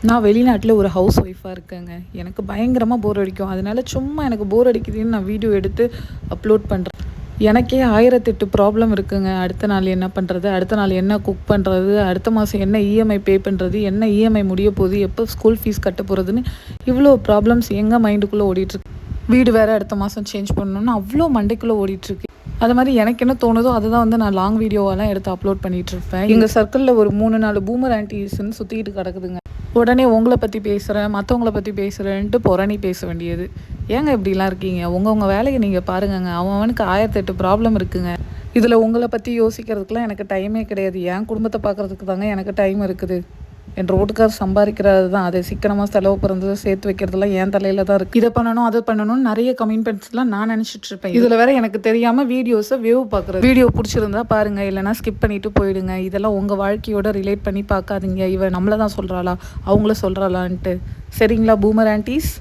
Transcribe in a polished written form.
நான் வெளிநாட்டில் ஒரு ஹவுஸ் ஒய்ஃபாக இருக்கேங்க. எனக்கு பயங்கரமாக போர் அடிக்கும். அதனால சும்மா எனக்கு போர் அடிக்குதுன்னு நான் வீடியோ எடுத்து அப்லோட் பண்ணுறேன். எனக்கே 1008 ப்ராப்ளம் இருக்குங்க. அடுத்த நாள் என்ன பண்ணுறது, அடுத்த நாள் என்ன குக் பண்ணுறது, அடுத்த மாதம் என்ன இஎம்ஐ பே பண்ணுறது, என்ன இஎம்ஐ முடிய போகுது, எப்போ ஸ்கூல் ஃபீஸ் கட்ட போகிறதுன்னு இவ்வளோ ப்ராப்ளம்ஸ் எங்கள் மைண்டுக்குள்ளே ஓடிட்டுருக்கு. வீடு வேறு அடுத்த மாதம் சேஞ்ச் பண்ணணும்னு அவ்வளோ மண்டைக்குள்ளே ஓடிட்டுருக்கு. அது மாதிரி எனக்கு என்ன தோணுதோ அதுதான் வந்து நான் லாங் வீடியோவெல்லாம் எடுத்து அப்லோட் பண்ணிகிட்ருப்பேன். எங்கள் சர்க்கிளில் ஒரு 3-4 பூமர் ஆன்டிஸ்ன்னு சுற்றிக்கிட்டு கிடக்குதுங்க. உடனே உங்களை பற்றி பேசுகிறேன், மற்றவங்கள பற்றி பேசுகிறேன்ட்டு புரணி பேச வேண்டியது. ஏங்க இப்படிலாம் இருக்கீங்க? உங்கள் வேலையை நீங்கள் பாருங்கங்க. அவனுக்கு 1008 ப்ராப்ளம் இருக்குங்க. இதில் உங்களை பற்றி யோசிக்கிறதுக்குலாம் எனக்கு டைமே கிடையாது. என் குடும்பத்தை பார்க்குறதுக்கு தாங்க எனக்கு டைம் இருக்குது. என் ரோட்டுக்கார் சம்பாதிக்கிறது தான். அதை சிக்கனமாக செலவு பிறந்தது சேர்த்து வைக்கிறதுலாம் என் தலையில் தான் இருக்குது. இதை பண்ணணும் அதை பண்ணணும்னு நிறைய கமிட்மெண்ட்ஸ்லாம் நான் நினச்சிட்டு இருப்பேன். இதில் வேற எனக்கு தெரியாமல் வீடியோஸை வியூ பார்க்குறது. வீடியோ பிடிச்சிருந்தா பாருங்கள், இல்லைனா ஸ்கிப் பண்ணிவிட்டு போயிடுங்க. இதெல்லாம் உங்கள் வாழ்க்கையோட ரிலேட் பண்ணி பார்க்காதீங்க. இவன் நம்மளை தான் சொல்கிறாளா அவங்கள சொல்கிறாளான்ட்டு. சரிங்களா பூமர் ஆன்டிஸ்?